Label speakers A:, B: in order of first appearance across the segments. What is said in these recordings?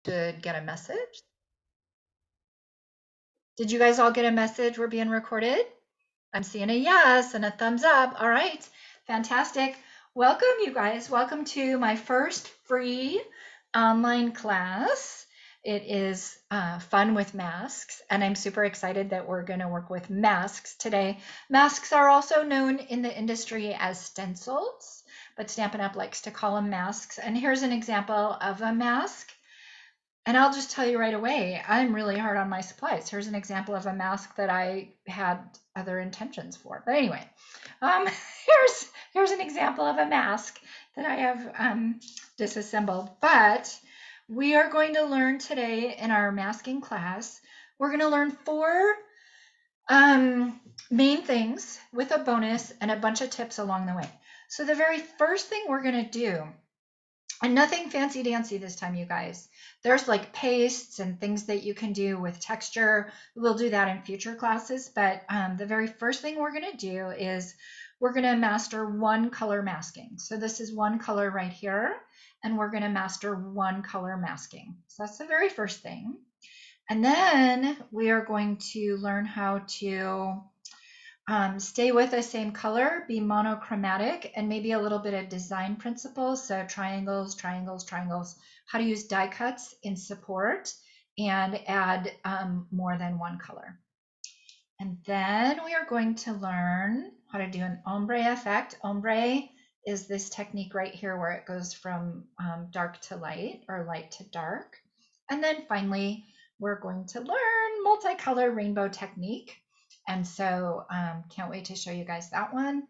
A: Should get a message. Did you guys all get a message? We're being recorded. I'm seeing a yes and a thumbs up. All right, fantastic. Welcome, you guys. Welcome to my first free online class. It is fun with masks, and I'm super excited that we're going to work with masks today. Masks are also known in the industry as stencils, but Stampin' Up! Likes to call them masks. And here's an example of a mask. And I'll just tell you right away, I'm really hard on my supplies. Here's an example of a mask that I had other intentions for. But anyway, um, here's an example of a mask that I have disassembled. But we are going to learn today in our masking class, we're going to learn 4 main things with a bonus and a bunch of tips along the way. So the very first thing we're going to do, and nothing fancy dancy this time, you guys. There's like pastes and things that you can do with texture. We'll do that in future classes, but the very first thing we're going to do is we're going to master one color masking. So this is one color right here, and we're going to master one color masking. So that's the very first thing. And then we are going to learn how to stay with the same color, be monochromatic, and maybe a little bit of design principles. So triangles, triangles, triangles, how to use die cuts in support and add more than one color. And then we are going to learn how to do an ombre effect. Ombre is this technique right here where it goes from dark to light or light to dark. And then finally, we're going to learn multicolor rainbow technique. And so can't wait to show you guys that one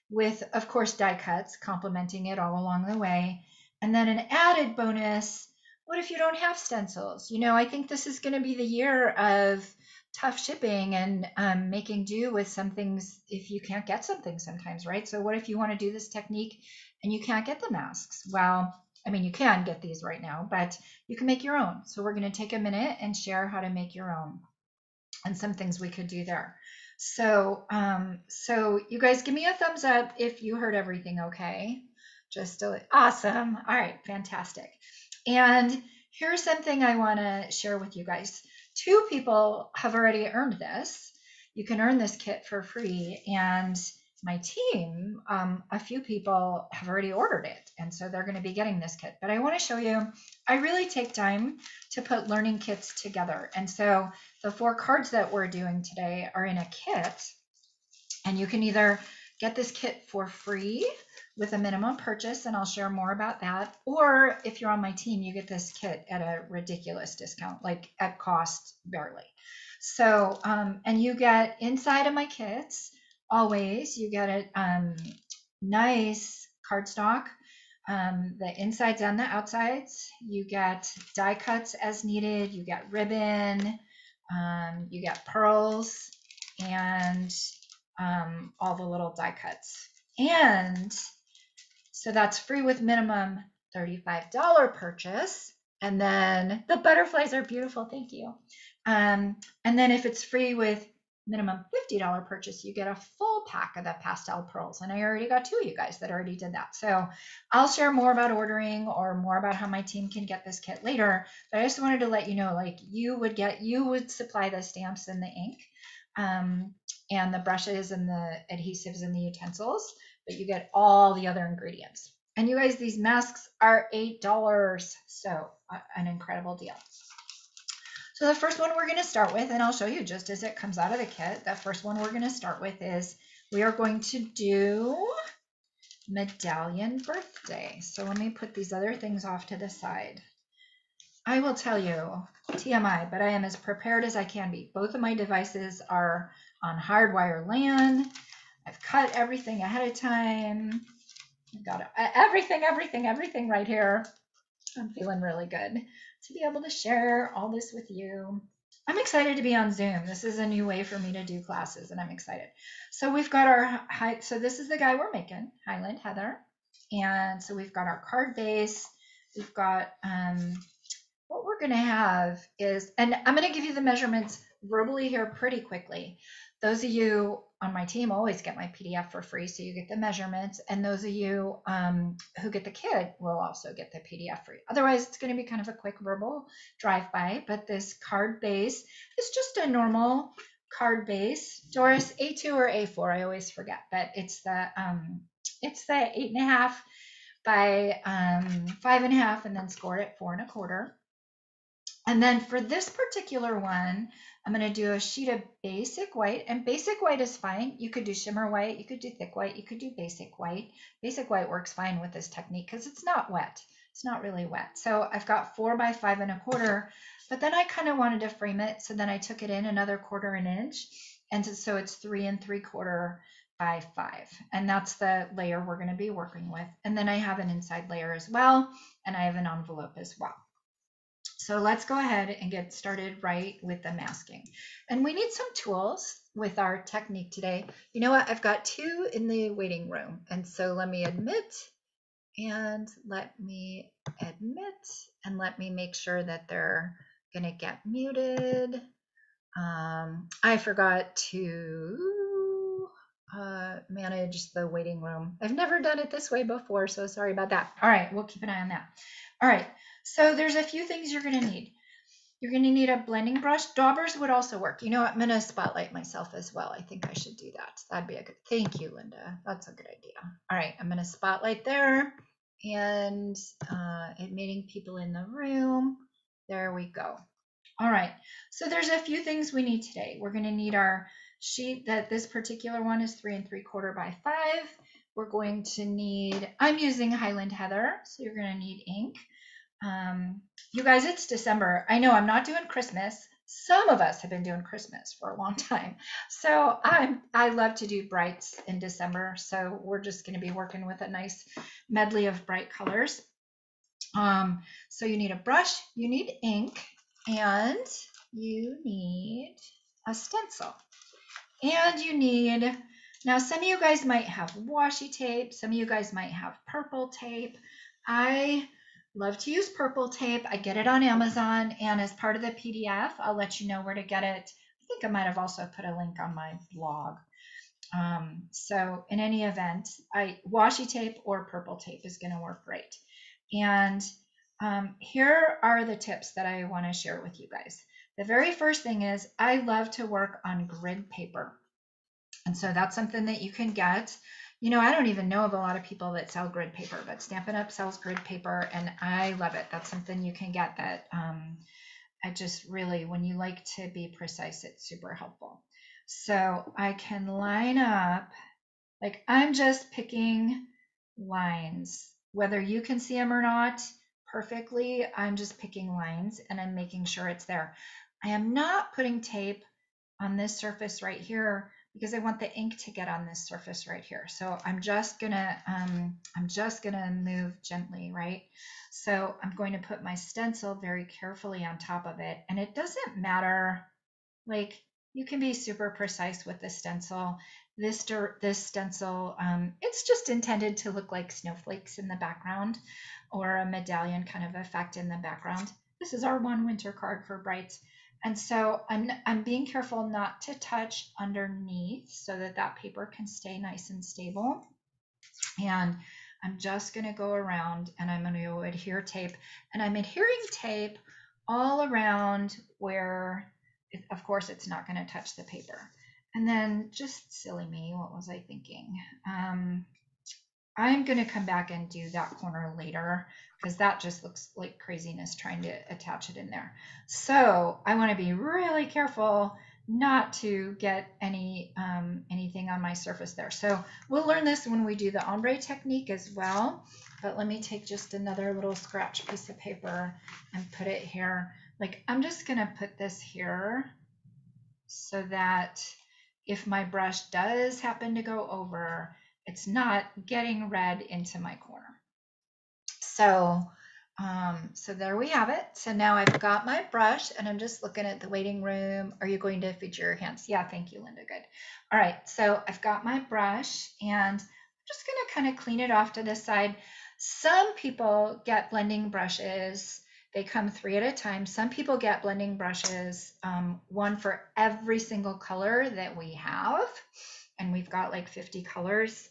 A: with, of course, die cuts, complementing it all along the way. And then an added bonus, what if you don't have stencils? You know, I think this is going to be the year of tough shipping and making do with some things if you can't get something sometimes, right? So what if you want to do this technique and you can't get the masks? Well, I mean, you can get these right now, but you can make your own. So we're going to take a minute and share how to make your own and some things we could do there. So, so you guys give me a thumbs up if you heard everything okay. Just awesome. All right, fantastic. And here's something I want to share with you guys. 2 people have already earned this. You can earn this kit for free, and my team, a few people have already ordered it, and so they're going to be getting this kit. But I want to show you, I really take time to put learning kits together. And so the 4 cards that we're doing today are in a kit, and you can either get this kit for free with a minimum purchase, and I'll share more about that, or if you're on my team, you get this kit at a ridiculous discount, like at cost barely. So, and you get inside of my kits, always, you get a nice cardstock, the insides and the outsides. You get die cuts as needed. You get ribbon. You get pearls and all the little die cuts. And so that's free with minimum $35 purchase. And then the butterflies are beautiful. Thank you. And then if it's free with minimum $50 purchase, you get a full pack of the pastel pearls. And I already got 2 of you guys that already did that. So I'll share more about ordering or more about how my team can get this kit later. But I just wanted to let you know, like you would supply the stamps and the ink and the brushes and the adhesives and the utensils, but you get all the other ingredients. And you guys, these masks are $8. So an incredible deal. So the first one we're going to start with, and I'll show you just as it comes out of the kit, the first one we're going to start with is we are going to do Medallion Birthday. So let me put these other things off to the side. I will tell you, TMI, but I am as prepared as I can be. Both of my devices are on hardwire LAN. I've cut everything ahead of time. I've got everything right here. I'm feeling really good to be able to share all this with you. I'm excited to be on Zoom. This is a new way for me to do classes, and I'm excited. So we've got our, so this is the guy we're making, Highland Heather. And so we've got our card base. We've got, what we're going to have is, and I'm going to give you the measurements verbally here pretty quickly. those of you on my team always get my PDF for free, so you get the measurements, and those of you who get the kit will also get the PDF free. Otherwise, it's going to be kind of a quick verbal drive-by, but this card base is just a normal card base. Doris, A2 or A4, I always forget, but it's the 8.5 by 5.5, and then scored at 4.25. And then for this particular one, I'm going to do a sheet of basic white, and basic white is fine. You could do shimmer white, you could do thick white, you could do basic white. Basic white works fine with this technique because it's not wet. It's not really wet. So I've got 4 by 5.25, but then I kind of wanted to frame it. So then I took it in another 1/4 inch. And so it's 3 3/4 by 5. And that's the layer we're going to be working with. And then I have an inside layer as well. And I have an envelope as well. So let's go ahead and get started right with the masking. And we need some tools with our technique today. You know what? I've got 2 in the waiting room. And so let me admit, and let me make sure that they're going to get muted. I forgot to manage the waiting room. I've never done it this way before, so sorry about that. All right, we'll keep an eye on that. All right, so there's a few things you're going to need. You're going to need a blending brush. Daubers would also work. You know what? I'm going to spotlight myself as well. I think I should do that. That'd be a good. Thank you, Linda. That's a good idea. All right, I'm going to spotlight there and admitting people in the room. There we go. All right, so there's a few things we need today. We're going to need our sheet. That this particular one is 3 3/4 by 5. We're going to need, I'm using Highland Heather, so you're going to need ink. You guys, it's December. I know I'm not doing Christmas. Some of us have been doing Christmas for a long time. So I love to do brights in December. So we're just going to be working with a nice medley of bright colors. So you need a brush, you need ink, and you need a stencil. And you need, now some of you guys might have washi tape, some of you guys might have purple tape. I love to use purple tape. I get it on Amazon, and as part of the PDF, I'll let you know where to get it. I think I might have also put a link on my blog. So in any event, washi tape or purple tape is going to work great. And here are the tips that I want to share with you guys. The very first thing is I love to work on grid paper. And so that's something that you can get. You know, I don't even know of a lot of people that sell grid paper, but Stampin' Up! Sells grid paper, and I love it. That's something you can get that I just really, when you like to be precise, it's super helpful. So I can line up, like I'm just picking lines, whether you can see them or not perfectly. I'm just picking lines and I'm making sure it's there. I am not putting tape on this surface right here because I want the ink to get on this surface right here. So I'm just gonna move gently, right? So I'm going to put my stencil very carefully on top of it, and it doesn't matter, like you can be super precise with the stencil. This stencil, it's just intended to look like snowflakes in the background or a medallion kind of effect in the background. This is our one winter card for brights. And so I'm being careful not to touch underneath so that that paper can stay nice and stable. And I'm just going to go around and I'm going to adhere tape. And I'm adhering tape all around where, of course, it's not going to touch the paper. And then just silly me, what was I thinking? I'm going to come back and do that corner later because that just looks like craziness trying to attach it in there. So I want to be really careful not to get anything on my surface there. So we'll learn this when we do the ombre technique as well. But let me take just another little scratch piece of paper and put it here. Like I'm just going to put this here so that if my brush does happen to go over, it's not getting red into my corner. So, so there we have it. So now I've got my brush and I'm just looking at the waiting room. Are you going to feature your hands? Yeah, thank you, Linda. Good. All right. So I've got my brush and I'm just going to kind of clean it off to the side. Some people get blending brushes They come 3 at a time. Some people get blending brushes, one for every single color that we have. And we've got like 50 colors.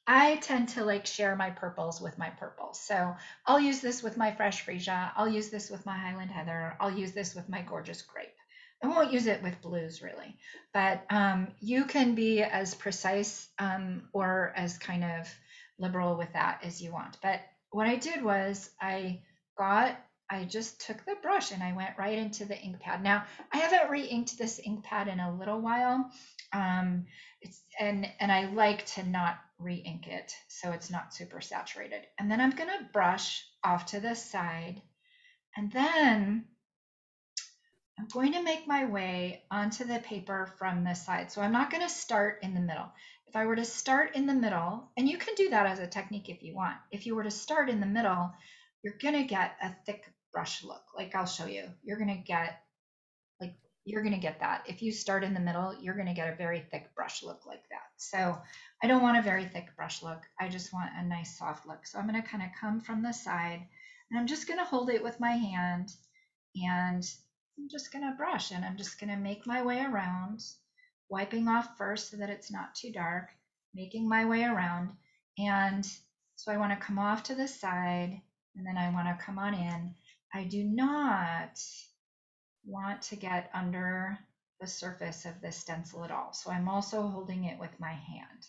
A: I tend to like share my purples with my purples. So I'll use this with my fresh freesia. I'll use this with my Highland Heather. I'll use this with my gorgeous grape. I won't use it with blues really, but you can be as precise or as kind of liberal with that as you want. But what I did was I just took the brush and I went right into the ink pad. Now I haven't re-inked this ink pad in a little while. And I like to not re-ink it so it's not super saturated. And then I'm going to brush off to the side, and then I'm going to make my way onto the paper from this side. So I'm not going to start in the middle. If I were to start in the middle, and you can do that as a technique if you want. If you were to start in the middle, you're going to get a thick brush look. Like I'll show you. You're going to get that. If you start in the middle, you're going to get a very thick brush look like that. So I don't want a very thick brush look. I just want a nice soft look. So I'm going to kind of come from the side, and I'm just going to hold it with my hand, and I'm just going to brush, and I'm just going to make my way around, wiping off first so that it's not too dark, making my way around. And so I want to come off to the side, and then I want to come on in. I do not want to get under the surface of the stencil at all. So I'm also holding it with my hand.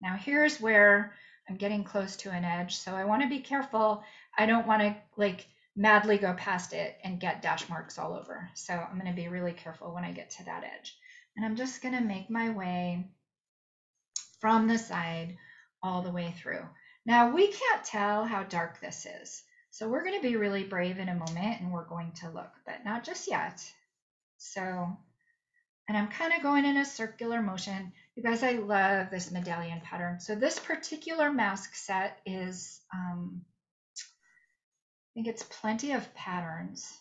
A: Now here's where I'm getting close to an edge. So I want to be careful. I don't want to like madly go past it and get dash marks all over. So I'm going to be really careful when I get to that edge. And I'm just going to make my way from the side all the way through. Now we can't tell how dark this is. So we're going to be really brave in a moment, and we're going to look, but not just yet. So, and I'm kind of going in a circular motion. You guys, I love this medallion pattern. So this particular mask set is, I think it's Plenty of Patterns,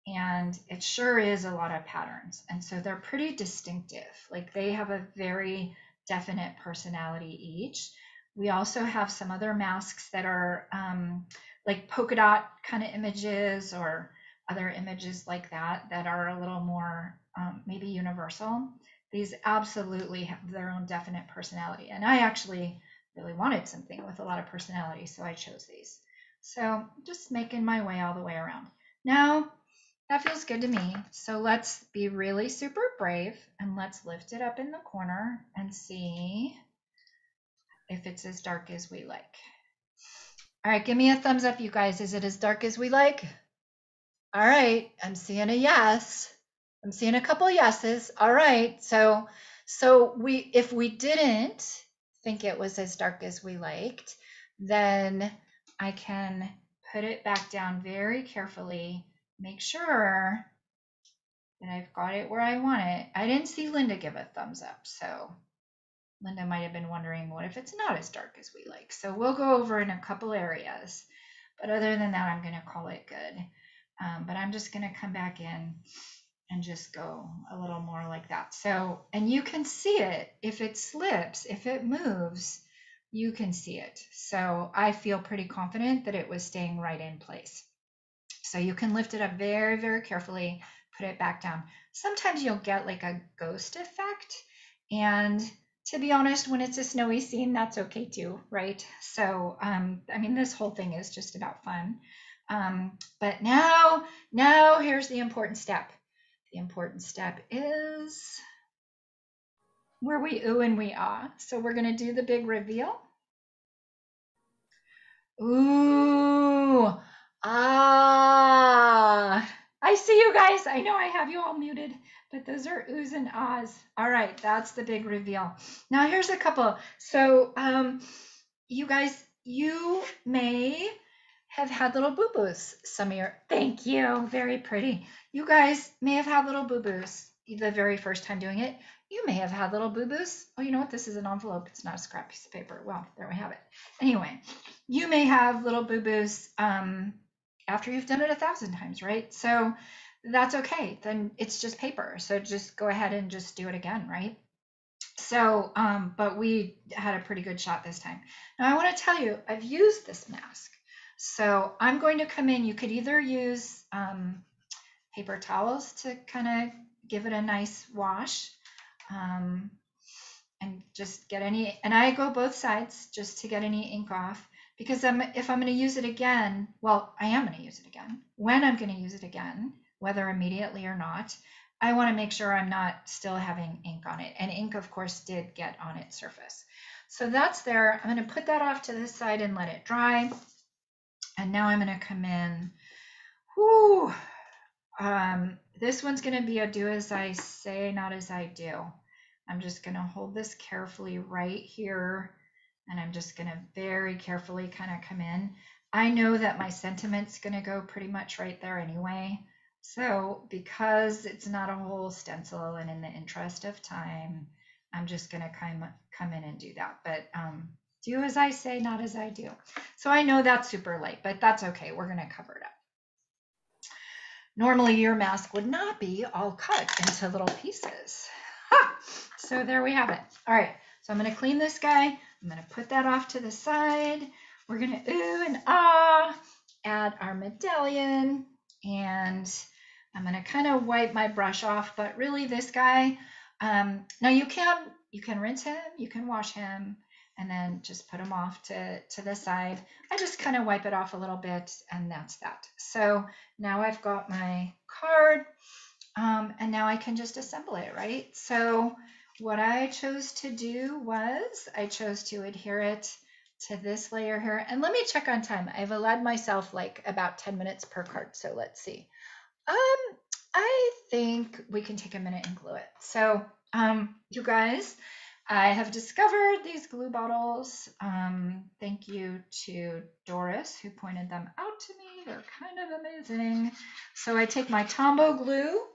A: and it sure is a lot of patterns. And so they're pretty distinctive. Like they have a very definite personality each. We also have some other masks that are like polka dot kind of images or other images like that that are a little more maybe universal. These absolutely have their own definite personality. And I actually really wanted something with a lot of personality, so I chose these. So just making my way all the way around. Now, that feels good to me. So let's be really super brave, and let's lift it up in the corner and see if it's as dark as we like. All right, give me a thumbs up, you guys. Is it as dark as we like? All right, I'm seeing a yes. I'm seeing a couple yeses. All right, so if we didn't think it was as dark as we liked, then I can put it back down very carefully, make sure that I've got it where I want it. I didn't see Linda give a thumbs up, so Linda might have been wondering, what if it's not as dark as we like? So we'll go over in a couple areas, but other than that, I'm going to call it good. But I'm just going to come back in and just go a little more like that. So, and you can see it. If it slips, if it moves, you can see it. So I feel pretty confident that it was staying right in place. So you can lift it up very, very carefully, put it back down. Sometimes you'll get like a ghost effect, and to be honest, when it's a snowy scene, that's okay too, right? So, I mean, this whole thing is just about fun. But now here's the important step. The important step is where we ooh and we ah. So we're going to do the big reveal. Ooh, ah. I see you guys. I know I have you all muted, but those are oohs and ahs. All right, that's the big reveal. Now here's a couple. So you guys, you may have had little boo-boos. Some of your, thank you, very pretty. You guys may have had little boo-boos the very first time doing it. You may have had little boo-boos. Oh, you know what? This is an envelope. It's not a scrap piece of paper. Well, there we have it. Anyway, you may have little boo-boos after you've done it 1,000 times, right? So that's okay. Then it's just paper. So just go ahead and just do it again, right? So, but we had a pretty good shot this time. Now I want to tell you, I've used this mask. So I'm going to come in. You could either use paper towels to kind of give it a nice wash, and just get any, and I go both sides just to get any ink off, because if I'm going to use it again, well, I am going to use it again. When I'm going to use it again, whether immediately or not, I want to make sure I'm not still having ink on it. And ink, of course, did get on its surface. So that's there. I'm going to put that off to this side and let it dry. And now I'm going to come in. Whoo! This one's going to be a do as I say, not as I do. I'm just going to hold this carefully right here, and I'm just going to very carefully kind of come in. I know that my sentiment's going to go pretty much right there anyway. So because it's not a whole stencil and in the interest of time, I'm just going to come in and do that. But do as I say, not as I do. So I know that's super light, but that's okay. We're going to cover it up. Normally your mask would not be all cut into little pieces. Ha! So there we have it. All right, so I'm going to clean this guy. I'm going to put that off to the side. We're going to ooh and ah, add our medallion, and I'm going to kind of wipe my brush off, but really this guy, now you can rinse him, you can wash him, and then just put them off to the side. I just kind of wipe it off a little bit, and that's that. So now I've got my card, and now I can just assemble it, right? So what I chose to do was I chose to adhere it to this layer here. And let me check on time. I've allowed myself like about 10 minutes per card. So let's see. I think we can take a minute and glue it. So you guys, I have discovered these glue bottles. Thank you to Doris who pointed them out to me. They're kind of amazing. So I take my Tombow glue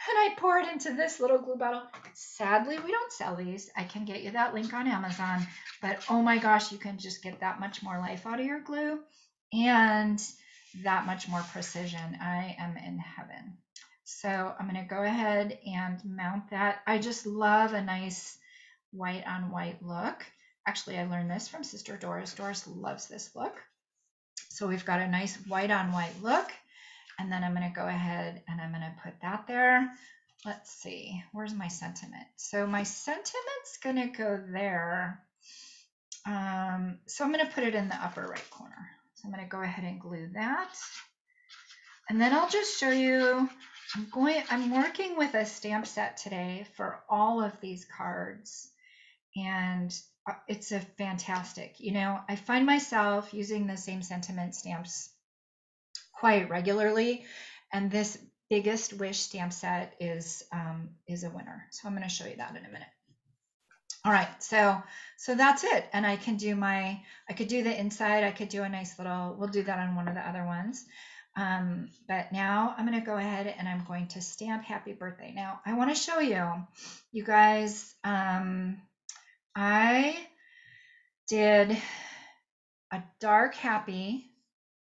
A: and I pour it into this little glue bottle. Sadly, we don't sell these. I can get you that link on Amazon, but oh my gosh, you can just get that much more life out of your glue and that much more precision. I am in heaven. So I'm going to go ahead and mount that. I just love a nice white on white look. Actually, I learned this from Sister Doris. Doris loves this look. So we've got a nice white on white look. And then I'm going to go ahead and I'm going to put that there. Let's see, where's my sentiment? So my sentiment's going to go there. So I'm going to put it in the upper right corner. So I'm going to go ahead and glue that. And then I'll just show you, I'm working with a stamp set today for all of these cards. And it's a fantastic, you know, I find myself using the same sentiment stamps quite regularly, and this Biggest Wish stamp set is a winner. So I'm going to show you that in a minute. All right, so that's it. And I could do the inside. I could do a nice little, we'll do that on one of the other ones. But now I'm going to go ahead and I'm going to stamp Happy Birthday. Now I want to show you guys, I did a dark happy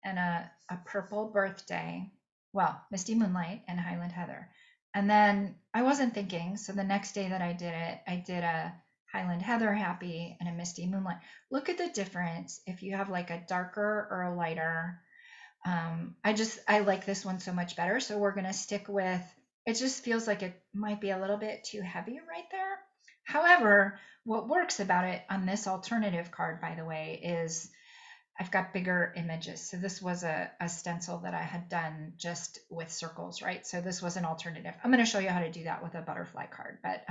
A: and a purple birthday, well, Misty Moonlight and Highland Heather. And then I wasn't thinking, so the next day that I did it, I did a Highland Heather happy and a Misty Moonlight. Look at the difference if you have like a darker or a lighter. I like this one so much better, so we're gonna stick with, it just feels like it might be a little bit too heavy right there. However, what works about it on this alternative card, by the way, is I've got bigger images. So this was a stencil that I had done just with circles, right? So this was an alternative. I'm going to show you how to do that with a butterfly card, but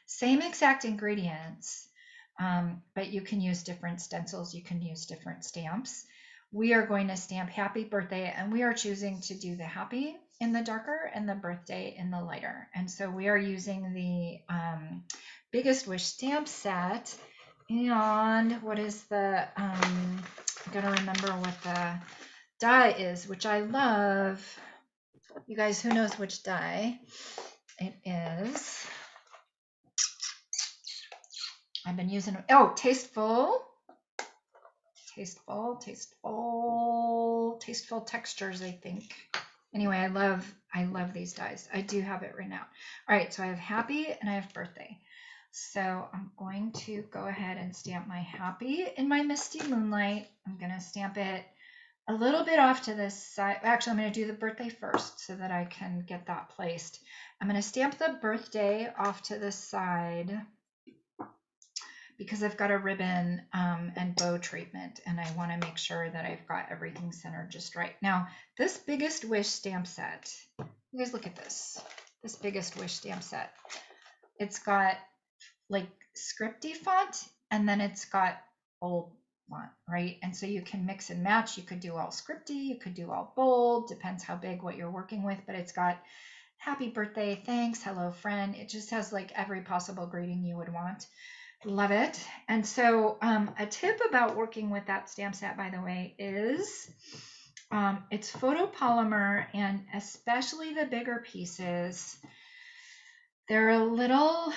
A: same exact ingredients, but you can use different stencils. You can use different stamps. We are going to stamp Happy Birthday, and we are choosing to do the happy in the darker and the birthday in the lighter. And so we are using the Biggest Wish stamp set. And what is the, I'm going to remember what the die is, which I love. You guys, who knows which die it is? I've been using, oh, Tasteful Textures, I think. Anyway, I love these dies. I do have it right now. All right, so I have Happy and I have Birthday. So I'm going to go ahead and stamp my happy in my Misty Moonlight. I'm going to stamp it a little bit off to this side. Actually, I'm going to do the birthday first so that I can get that placed. I'm going to stamp the birthday off to the side because I've got a ribbon and bow treatment, and I want to make sure that I've got everything centered just right. Now, this Biggest Wish stamp set, you guys look at this Biggest Wish stamp set. It's got like scripty font, and then it's got bold font, right? And so you can mix and match. You could do all scripty, you could do all bold, depends how big what you're working with, but it's got happy birthday, thanks, hello friend. It just has like every possible greeting you would want. Love it. And so a tip about working with that stamp set, by the way, is it's photopolymer, and especially the bigger pieces, they're a little,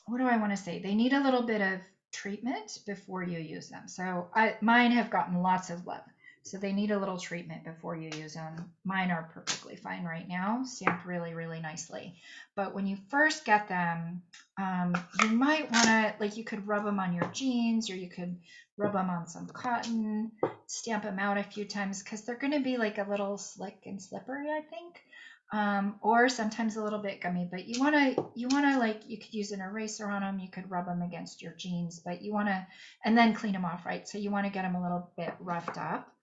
A: what do I want to say? They need a little bit of treatment before you use them. So mine have gotten lots of love. So they need a little treatment before you use them. Mine are perfectly fine right now, stamped really, really nicely. But when you first get them, you might want to, like, you could rub them on your jeans, or you could rub them on some cotton, stamp them out a few times, because they're going to be like a little slick and slippery, I think. Or sometimes a little bit gummy, but you want to like, you could use an eraser on them, you could rub them against your jeans, but you want to, and then clean them off, right? So you want to get them a little bit roughed up.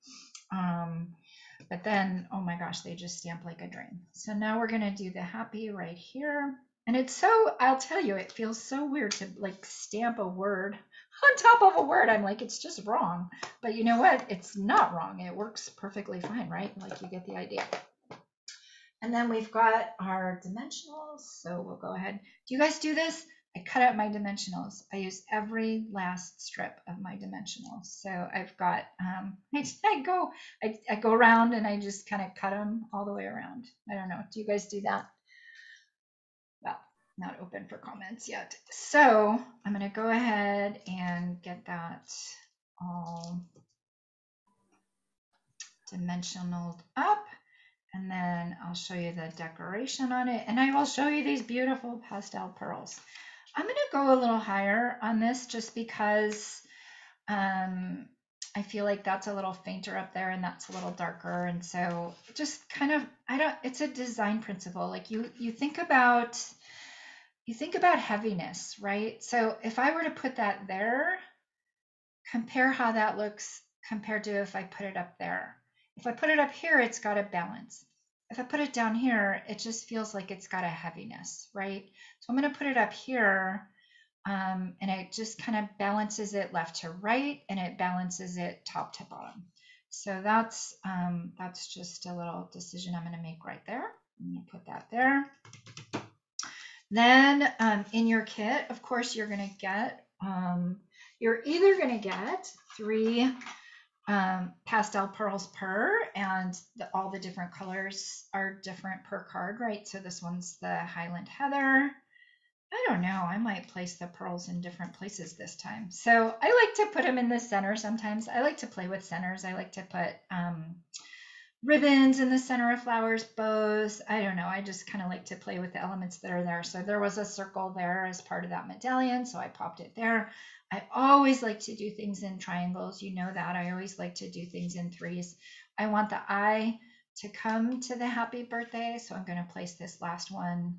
A: But then, oh my gosh, they just stamp like a dream. So now we're going to do the happy right here. And it's so, I'll tell you, it feels so weird to like stamp a word on top of a word. I'm like, it's just wrong. But you know what? It's not wrong. It works perfectly fine, right? Like, you get the idea. And then we've got our dimensionals. So we'll go ahead. Do you guys do this? I cut out my dimensionals. I use every last strip of my dimensionals. So I've got, I go around and I just kind of cut them all the way around. I don't know. Do you guys do that? Well, not open for comments yet. So I'm going to go ahead and get that all dimensionaled up. And then I'll show you the decoration on it. And I will show you these beautiful pastel pearls. I'm going to go a little higher on this just because I feel like that's a little fainter up there and that's a little darker. And so just kind of, it's a design principle. Like you think about heaviness, right? So if I were to put that there, compare how that looks compared to if I put it up there. If I put it up here, it's got a balance. If I put it down here, it just feels like it's got a heaviness, right? So I'm going to put it up here, and it just kind of balances it left to right, and it balances it top to bottom. So that's just a little decision I'm going to make right there. I'm going to put that there. Then in your kit, of course, you're going to get, you're either going to get 3 pastel pearls per, and all the different colors are different per card, right? So this one's the Highland Heather. I don't know, I might place the pearls in different places this time. So I like to put them in the center sometimes. I like to play with centers. I like to put ribbons in the center of flowers, bows. I don't know, I just kind of like to play with the elements that are there. So there was a circle there as part of that medallion, so I popped it there. I always like to do things in triangles. You know that. I always like to do things in 3s. I want the eye to come to the happy birthday, so I'm going to place this last one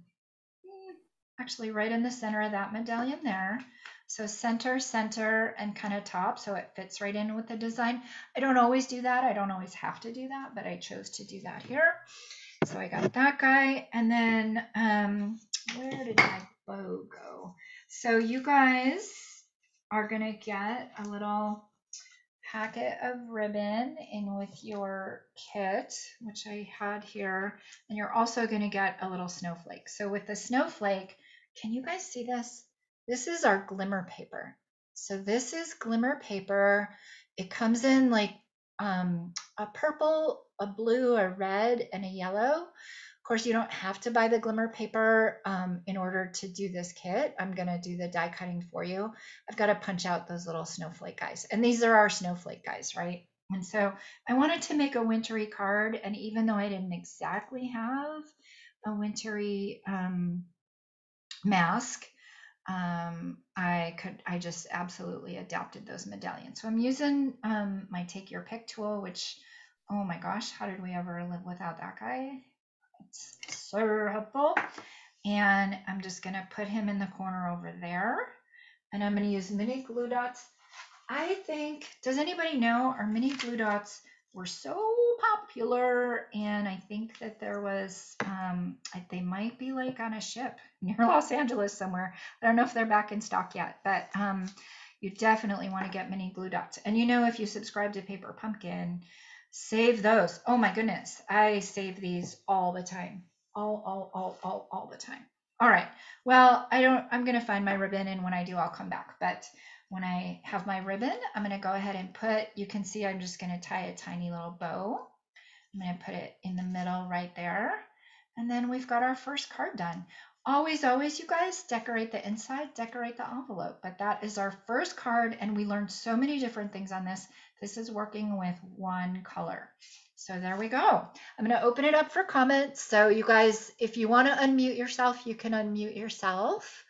A: actually right in the center of that medallion there. So center, center, and kind of top, so it fits right in with the design. I don't always do that. I don't always have to do that, but I chose to do that here. So I got that guy. And then where did my bow go? So you guys are going to get a little packet of ribbon in with your kit, which I had here. And you're also going to get a little snowflake. So with the snowflake, can you guys see this? This is our glimmer paper. So this is glimmer paper. It comes in like a purple, a blue, a red, and a yellow. Of course, you don't have to buy the glimmer paper in order to do this kit. I'm going to do the die cutting for you. I've got to punch out those little snowflake guys. And these are our snowflake guys, right? And so I wanted to make a wintry card. And even though I didn't exactly have a wintry mask, I just absolutely adapted those medallions. So I'm using my Take Your Pick tool, which, oh my gosh, how did we ever live without that guy? It's so helpful. And I'm just gonna put him in the corner over there. And I'm gonna use mini glue dots. I think, does anybody know our mini glue dots were so popular, and I think that there was, they might be like on a ship near Los Angeles somewhere. I don't know if they're back in stock yet, but you definitely want to get mini glue dots. And you know, if you subscribe to Paper Pumpkin, save those. Oh my goodness, I save these all the time, all the time. All right, well, I'm gonna find my ribbon, and when I do, I'll come back. But when I have my ribbon, I'm going to go ahead and you can see I'm just going to tie a tiny little bow. I'm going to put it in the middle right there. And then we've got our first card done. Always, you guys, decorate the inside, decorate the envelope. But that is our first card, and we learned so many different things on this. This is working with one color. So there we go. I'm going to open it up for comments. So you guys, if you want to unmute yourself, you can unmute yourself.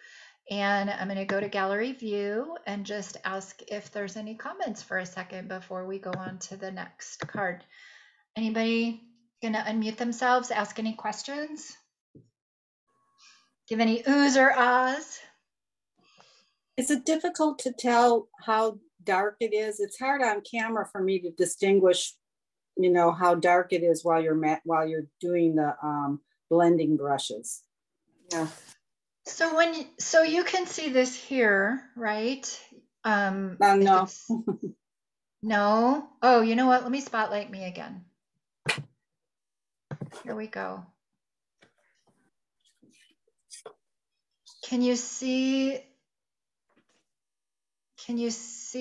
A: And I'm going to go to gallery view and just ask if there's any comments for a second before we go on to the next card. Anybody going to unmute themselves, ask any questions? Give any oohs or ahs?
B: Is it difficult to tell how dark it is? It's hard on camera for me to distinguish, you know, how dark it is while you're doing the blending brushes. Yeah.
A: So you can see this here, right?
B: No.
A: No. Oh, you know what? Let me spotlight me again. Here we go. Can you see? It's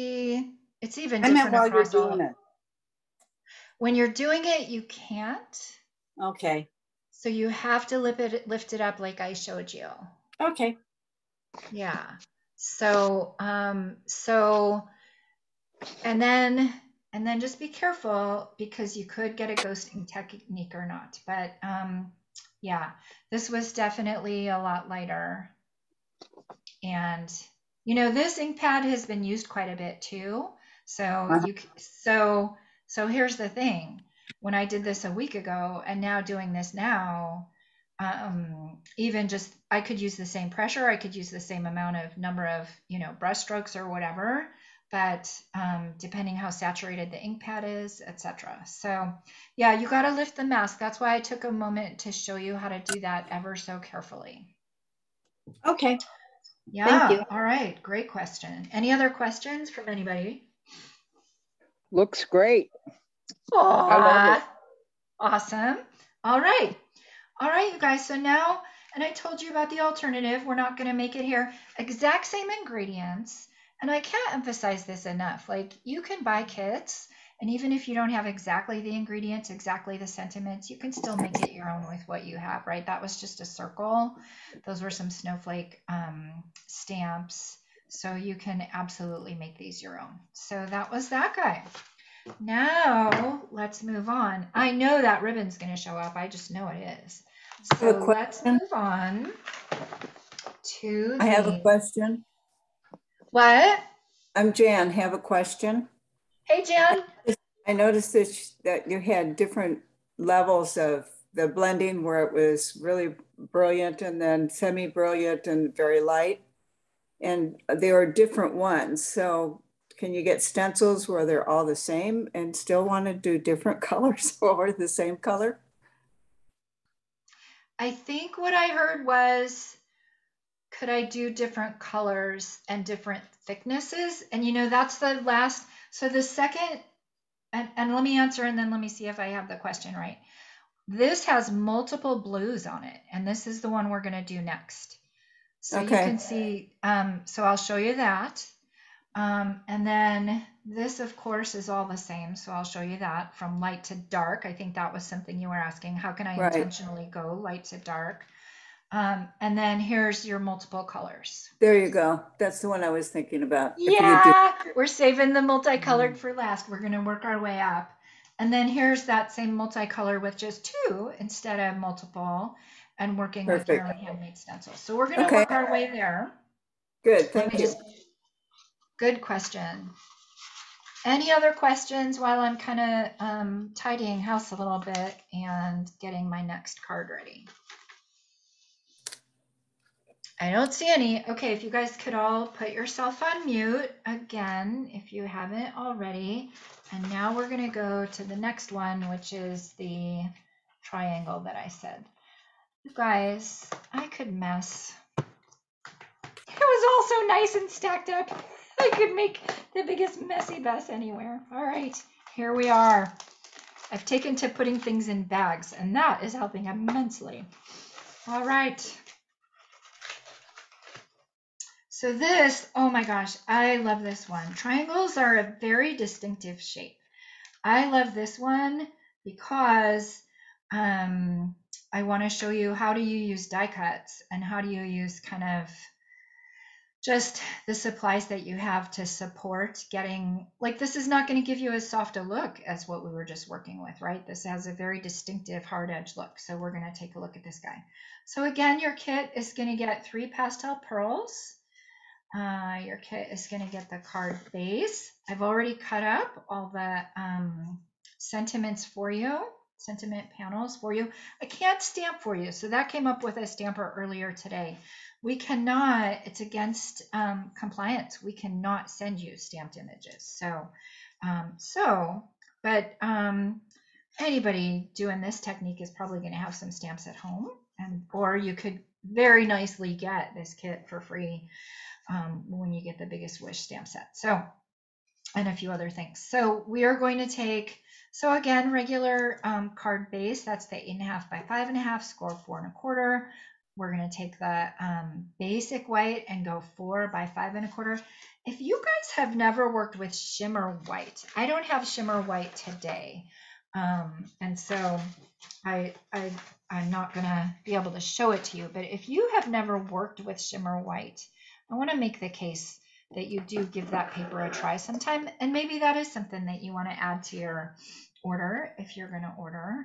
A: even different across all of it. When you're doing it, you can't.
B: Okay.
A: So you have to lift it up like I showed you.
B: Okay.
A: Yeah. So and then just be careful, because you could get a ghosting technique or not. But yeah, this was definitely a lot lighter. And you know, this ink pad has been used quite a bit too. So so here's the thing. When I did this a week ago and now doing this now, even just, I could use the same pressure, I could use the same number of, you know, brush strokes or whatever, but depending how saturated the ink pad is, etc. So yeah, you got to lift the mask. That's why I took a moment to show you how to do that ever so carefully.
B: Okay.
A: Yeah. Thank you. All right. Great question. Any other questions from anybody?
C: Looks great.
A: Oh, I love it. Awesome. All right. All right, you guys. So now, and I told you about the alternative. We're not going to make it here. Exact same ingredients. And I can't emphasize this enough. Like, you can buy kits, and even if you don't have exactly the ingredients, exactly the sentiments, you can still make it your own with what you have, right? That was just a circle. Those were some snowflake stamps. So you can absolutely make these your own. So that was that guy. Now let's move on. I know that ribbon's going to show up. I just know it is. So let's move on to
D: I have a question.
A: What?
D: I'm Jan. Have a question.
A: Hey, Jan.
D: I noticed that you had different levels of the blending, where it was really brilliant and then semi-brilliant and very light. And there are different ones. So can you get stencils where they're all the same and still want to do different colors over the same color?
A: I think what I heard was, could I do different colors and different thicknesses? And you know, that's the last. So the second, and let me answer, and then let me see if I have the question right. This has multiple blues on it, and this is the one we're going to do next. So okay. You can see, so I'll show you that. And then this, of course, is all the same. So I'll show you that from light to dark. I think that was something you were asking. How can I intentionally go light to dark? And then here's your multiple colors.
D: There you go. That's the one I was thinking about.
A: Yeah, we're saving the multicolored for last. We're going to work our way up. And then here's that same multicolor with just 2 instead of multiple, and working with your own handmade stencils. So we're going to work our way there.
D: Good, thank you.
A: Good question. Any other questions while I'm kind of tidying house a little bit and getting my next card ready? I don't see any. Okay, if you guys could all put yourself on mute again, if you haven't already. And now we're going to go to the next one, which is the triangle that I said. You guys, I could mess. It was all so nice and stacked up. I could make the biggest messy mess anywhere. All right, here we are. I've taken to putting things in bags, and that is helping immensely. All right. So this, oh my gosh, I love this one. Triangles are a very distinctive shape. I love this one because I want to show you how do you use die cuts and how do you use kind of just the supplies that you have to support getting, like this is not going to give you as soft a look as what we were just working with, right? This has a very distinctive hard edge look. So we're going to take a look at this guy. So again, your kit is going to get 3 pastel pearls. Your kit is going to get the card base. I've already cut up all the sentiments for you, sentiment panels for you. I can't stamp for you, so that came up with a stamper earlier today. We cannot, it's against compliance. We cannot send you stamped images. But anybody doing this technique is probably going to have some stamps at home, or you could very nicely get this kit for free when you get the Biggest Wish stamp set. So, and a few other things. So we are going to take, so again, regular card base, that's the 8.5 by 5.5, score 4 1/4. We're going to take the basic white and go 4 by 5 1/4. If you guys have never worked with shimmer white, I don't have shimmer white today. And so I'm not going to be able to show it to you, but if you have never worked with shimmer white, I want to make the case that you do give that paper a try sometime, and maybe that is something that you want to add to your order if you're going to order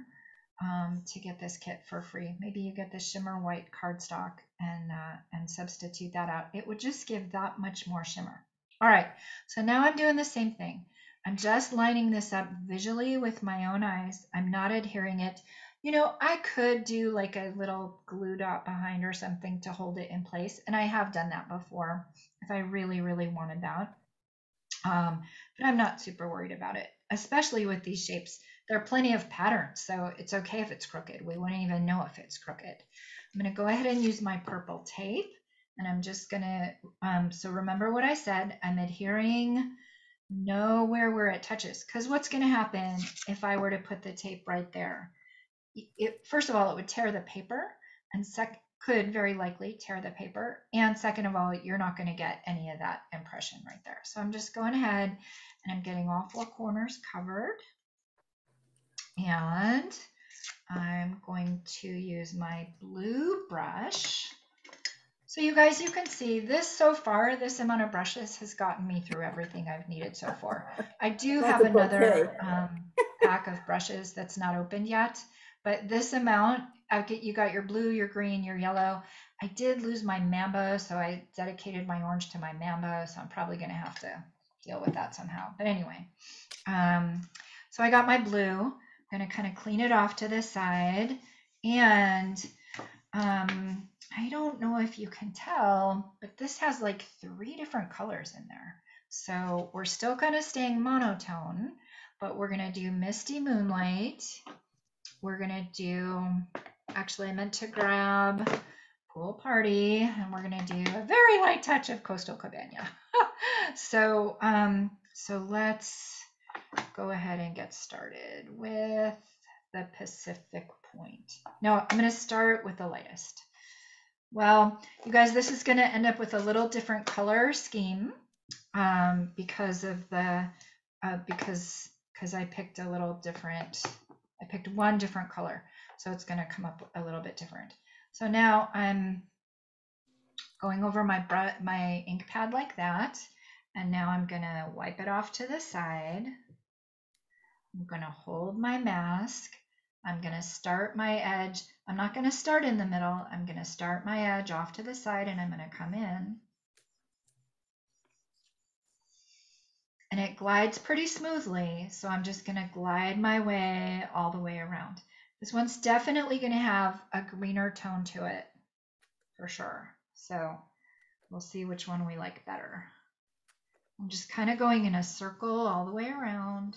A: to get this kit for free. Maybe you get the shimmer white cardstock and substitute that out. It would just give that much more shimmer. All right, so now I'm doing the same thing. I'm just lining this up visually with my own eyes. I'm not adhering it. You know, I could do like a little glue dot behind or something to hold it in place. And I have done that before if I really, really wanted that. But I'm not super worried about it, especially with these shapes. There are plenty of patterns, so it's okay if it's crooked. We wouldn't even know if it's crooked. I'm going to go ahead and use my purple tape. And I'm just going to, so remember what I said, I'm adhering nowhere where it touches. Because what's going to happen if I were to put the tape right there? First of all, it would tear the paper, and could very likely tear the paper. And second of all, you're not going to get any of that impression right there. So I'm just going ahead and I'm getting all 4 corners covered. And I'm going to use my blue brush. So you guys, you can see this so far, this amount of brushes has gotten me through everything I've needed so far. I do have another pack of brushes that's not opened yet. But this amount, you got your blue, your green, your yellow. I did lose my Mambo, so I dedicated my orange to my Mambo, so I'm probably going to have to deal with that somehow. But anyway, so I got my blue. I'm going to kind of clean it off to the side. And I don't know if you can tell, but this has like 3 different colors in there. So we're still kind of staying monotone, but we're going to do Misty Moonlight. We're going to do, actually I meant to grab Pool Party, and we're going to do a very light touch of Coastal Cabana. So let's go ahead and get started with the Pacific Point. No, I'm going to start with the lightest. Well, you guys, this is going to end up with a little different color scheme because of the, because I picked a little different, I picked one different color, so it's going to come up a little bit different. So now I'm going over my ink pad like that, and now I'm going to wipe it off to the side. I'm going to hold my mask. I'm going to start my edge. I'm not going to start in the middle. I'm going to start my edge off to the side, and I'm going to come in. and it glides pretty smoothly. So I'm just going to glide my way all the way around. This one's definitely going to have a greener tone to it for sure. So we'll see which one we like better. I'm just kind of going in a circle all the way around,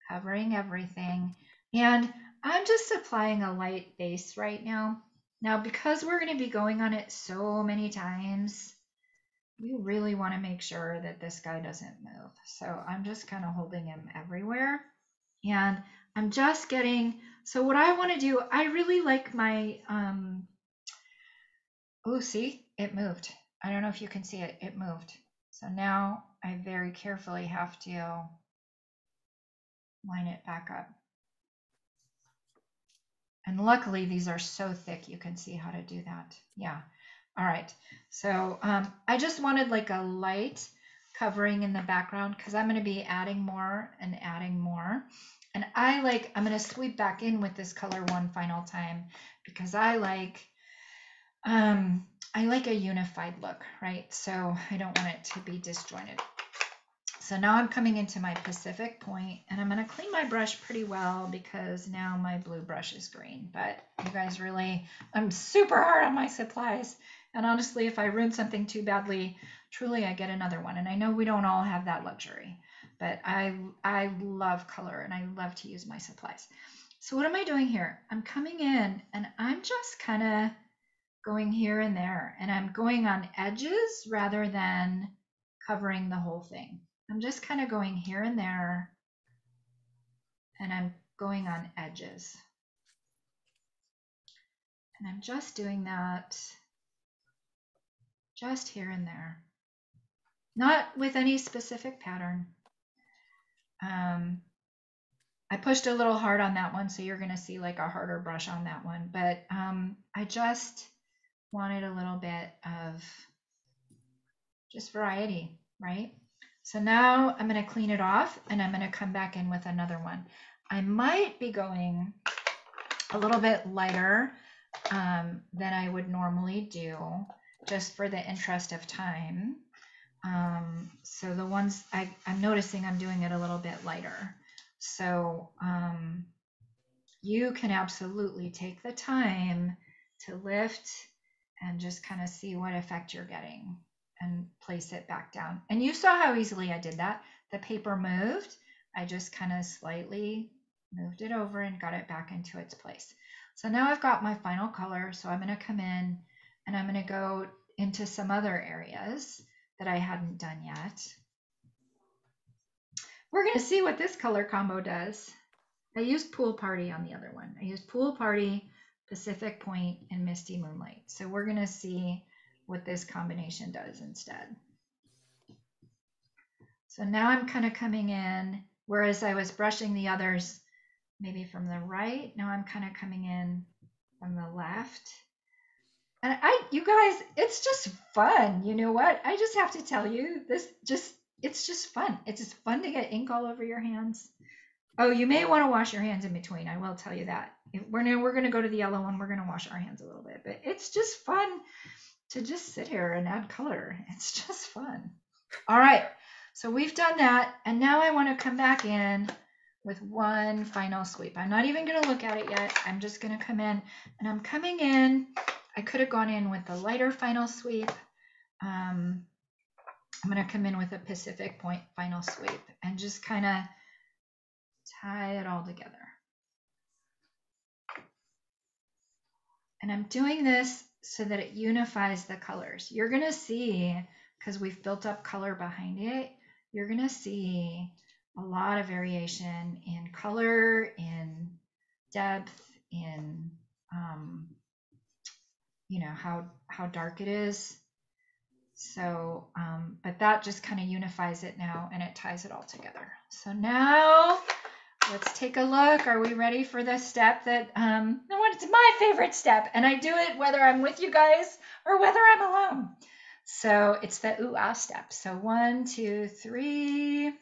A: covering everything. And I'm just applying a light base right now. Now, because we're going to be going on it so many times, we really want to make sure that this guy doesn't move. So I'm just kind of holding him everywhere. And I'm just getting, so what I want to do, I really like my, oh, see, it moved. I don't know if you can see it, it moved. So now I very carefully have to line it back up. And luckily these are so thick, you can see how to do that. Yeah. All right. So I just wanted like a light covering in the background because I'm going to be adding more and adding more. And I'm going to sweep back in with this color one final time because I like a unified look, right? So I don't want it to be disjointed. So now I'm coming into my Pacific point and I'm going to clean my brush pretty well because now my blue brush is green. But you guys really, I'm super hard on my supplies. And honestly, if I ruin something too badly, truly I get another one. And I know we don't all have that luxury, but I love color and I love to use my supplies. So what am I doing here? I'm coming in and I'm just kind of going here and there, and I'm going on edges rather than covering the whole thing. I'm just kind of going here and there, and I'm going on edges. And I'm just doing that just here and there, not with any specific pattern. I pushed a little hard on that one, so you're going to see like a harder brush on that one, but I just wanted a little bit of just variety, right? So now I'm going to clean it off and I'm going to come back in with another one. I might be going a little bit lighter than I would normally do just for the interest of time. So the ones I'm noticing I'm doing it a little bit lighter. So you can absolutely take the time to lift and just kind of see what effect you're getting and place it back down. And you saw how easily I did that. The paper moved. I just kind of slightly moved it over and got it back into its place. So now I've got my final color. So I'm going to come in and I'm going to go into some other areas that I hadn't done yet. We're going to see what this color combo does. I used Pool Party on the other one. I used Pool Party, Pacific Point, and Misty Moonlight. So we're going to see what this combination does instead. So now I'm kind of coming in, whereas I was brushing the others maybe from the right, now I'm kind of coming in from the left. And you guys, it's just fun. You know what? I just have to tell you, it's just fun. It's just fun to get ink all over your hands. Oh, you may want to wash your hands in between. I will tell you that. If we're going to go to the yellow one. We're going to wash our hands a little bit, but it's just fun to just sit here and add color. It's just fun. All right. So we've done that. And now I want to come back in with one final sweep. I'm not even going to look at it yet. I'm just going to come in and I'm coming in. I could have gone in with the lighter final sweep. I'm going to come in with a Pacific Point final sweep and just kind of tie it all together. And I'm doing this so that it unifies the colors. You're going to see, because we've built up color behind it, you're going to see a lot of variation in color, in depth, in you know, how dark it is. So, but that just kind of unifies it now and it ties it all together. So now let's take a look. Are we ready for this step that, it's my favorite step, and I do it whether I'm with you guys or whether I'm alone. So it's the ooh ah step. So 1, 2, 3.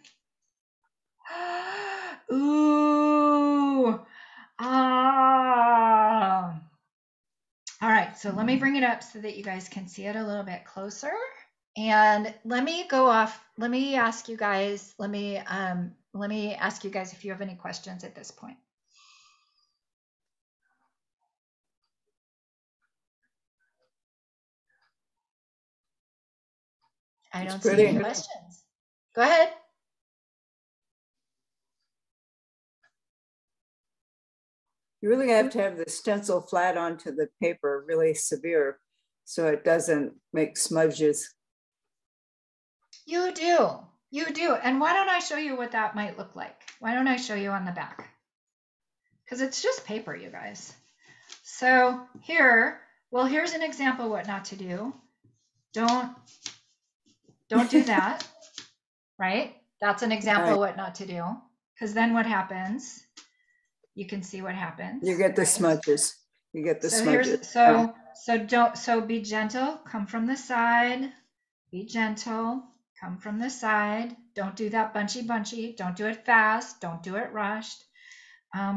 A: Ooh ah. All right, so let me bring it up so that you guys can see it a little bit closer. And let me go off. Let me ask you guys. Let me ask you guys if you have any questions at this point. I don't see any questions. Go ahead.
D: You really have to have the stencil flat onto the paper, really severe, so it doesn't make smudges.
A: You do. You do. And why don't I show you what that might look like? Why don't I show you on the back? Because it's just paper, you guys. So here, well, here's an example what not to do. Don't do that, right? That's an example what not to do. Because then what happens? You can see what happens.
D: You get the smudges. You get the smudges.
A: So be gentle. Come from the side. Be gentle. Come from the side. Don't do that bunchy. Don't do it fast. Don't do it rushed.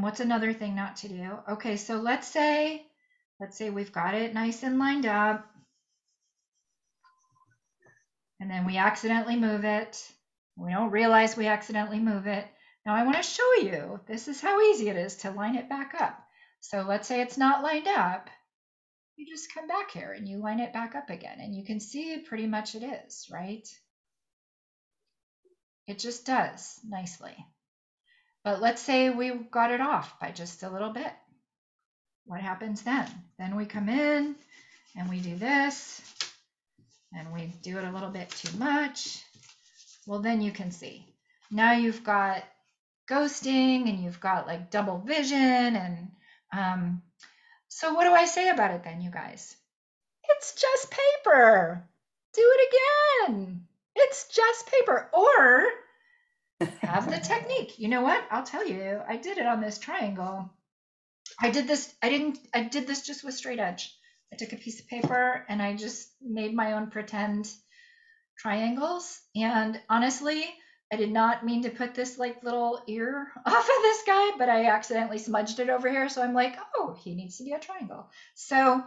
A: What's another thing not to do? Okay, so let's say we've got it nice and lined up. And then we accidentally move it. We don't realize we accidentally move it. Now I want to show you, this is how easy it is to line it back up. So let's say it's not lined up. You just come back here and you line it back up again. And you can see pretty much it is, right? It just does nicely. But let's say we got it off by just a little bit. What happens then? Then we come in and we do this and we do it a little bit too much. Well, then you can see. Now you've got ghosting and you've got like double vision. And so what do I say about it then, you guys? It's just paper. Do it again. It's just paper. Or have the technique. You know what? I'll tell you, I did it on this triangle. I did this just with straight edge. I took a piece of paper and I just made my own pretend triangles. And honestly, I did not mean to put this like little ear off of this guy, but I accidentally smudged it over here. So I'm like, oh, he needs to be a triangle. So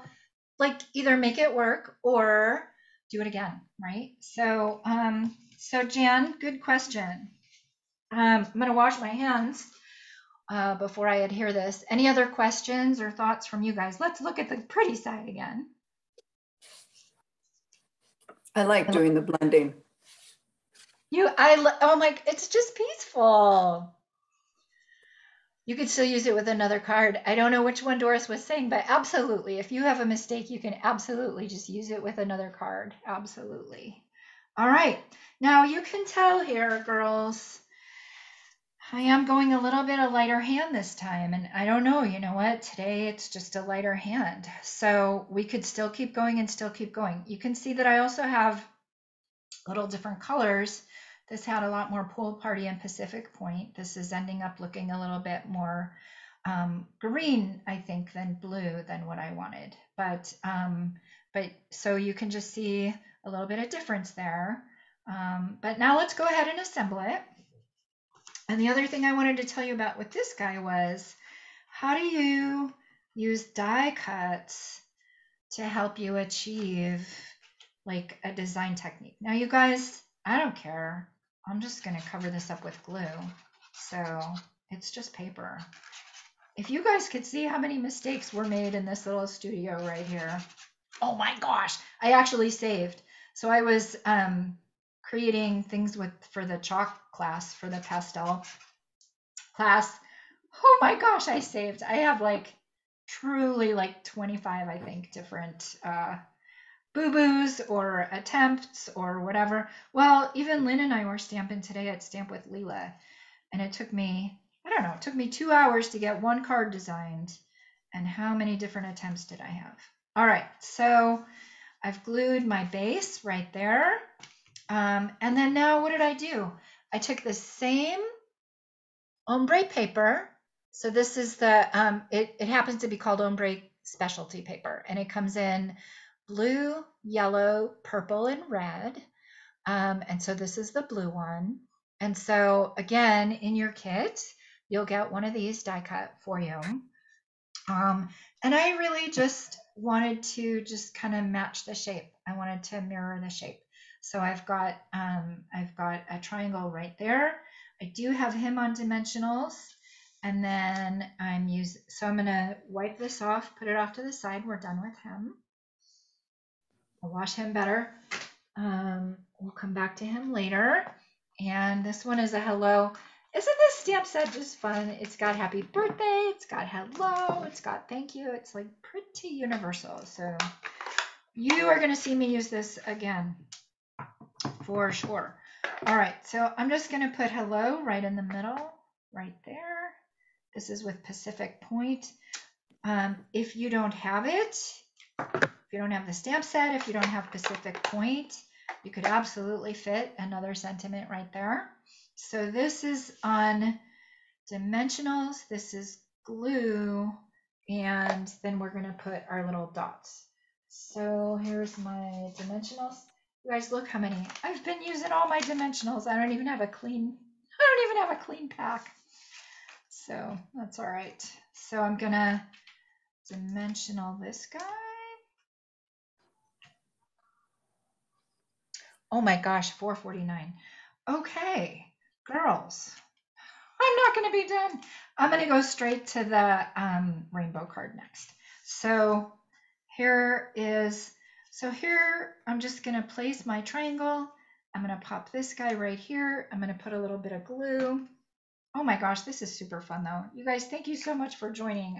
A: like either make it work or do it again, right? So, so Jan, good question. I'm gonna wash my hands before I adhere this. Any other questions or thoughts from you guys? Let's look at the pretty side again.
D: I like doing the blending.
A: Oh my, it's just peaceful. You could still use it with another card. I don't know which one Doris was saying, but absolutely. If you have a mistake, you can absolutely just use it with another card. Absolutely. All right. Now you can tell here, girls, I am going a little bit of lighter hand this time. And I don't know, you know what? Today it's just a lighter hand. So we could still keep going and still keep going. You can see that I also have little different colors. This had a lot more Pool Party and Pacific Point. This is ending up looking a little bit more green, I think, than blue than what I wanted. But so you can just see a little bit of difference there. But now let's go ahead and assemble it. And the other thing I wanted to tell you about with this guy was, how do you use die cuts to help you achieve like a design technique? Now, you guys, I don't care. I'm just going to cover this up with glue. So it's just paper. If you guys could see how many mistakes were made in this little studio right here. Oh my gosh, I actually saved. So I was creating things for the chalk class, for the pastel class. Oh my gosh, I saved. I have like truly like 25, I think, different boo-boos or attempts or whatever. Well, even Lynn and I were stamping today at Stamp with Leela, and it took me, I don't know, it took me 2 hours to get one card designed. And how many different attempts did I have? All right, so I've glued my base right there. And then now what did I do? I took the same ombre paper. So this is the, it happens to be called ombre specialty paper, and it comes in blue, yellow, purple, and red. And so this is the blue one. And so again, in your kit, you'll get one of these die cut for you. And I really just wanted to just kind of match the shape. I wanted to mirror the shape. So I've got a triangle right there. I do have him on dimensionals, and then I'm gonna wipe this off, put it off to the side. We're done with him. I'll wash him better. We'll come back to him later. And this one is a hello. Isn't this stamp set just fun? It's got happy birthday, it's got hello, it's got thank you. It's like pretty universal. So you are going to see me use this again for sure. All right, so I'm just going to put hello right in the middle, right there. This is with Pacific Point. If you don't have it, if you don't have the stamp set, if you don't have Pacific Point, you could absolutely fit another sentiment right there. So this is on dimensionals, this is glue, and then we're going to put our little dots. So here's my dimensionals. You guys, look how many. I've been using all my dimensionals. I don't even have a clean pack. So that's all right. So I'm going to dimensional this guy. Oh my gosh, $4.49. Okay, girls, I'm not going to be done. I'm going to go straight to the rainbow card next. So here I'm just going to place my triangle. I'm going to pop this guy right here. I'm going to put a little bit of glue. Oh my gosh, this is super fun though. You guys, thank you so much for joining.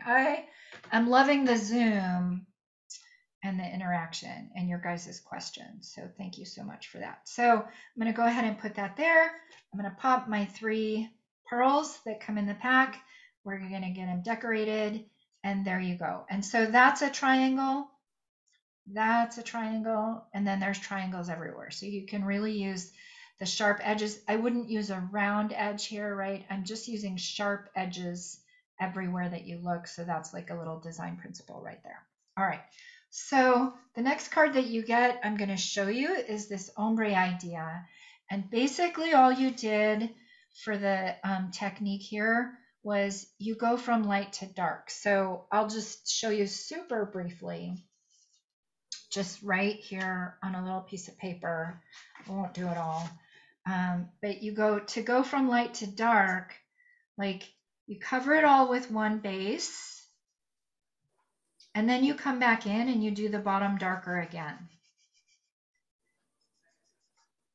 A: I'm loving the Zoom and the interaction and your guys' questions. So thank you so much for that. So I'm going to go ahead and put that there. I'm going to pop my 3 pearls that come in the pack. We're going to get them decorated, and there you go. And so that's a triangle. That's a triangle. And then there's triangles everywhere. So you can really use the sharp edges. I wouldn't use a round edge here, right? I'm just using sharp edges everywhere that you look. So that's like a little design principle right there. All right. So the next card that you get, I'm going to show you, is this Ombre Idea. And basically all you did for the technique here was you go from light to dark. So I'll just show you super briefly, just right here on a little piece of paper. I won't do it all. But you go from light to dark, like you cover it all with one base. And then you come back in and you do the bottom darker again.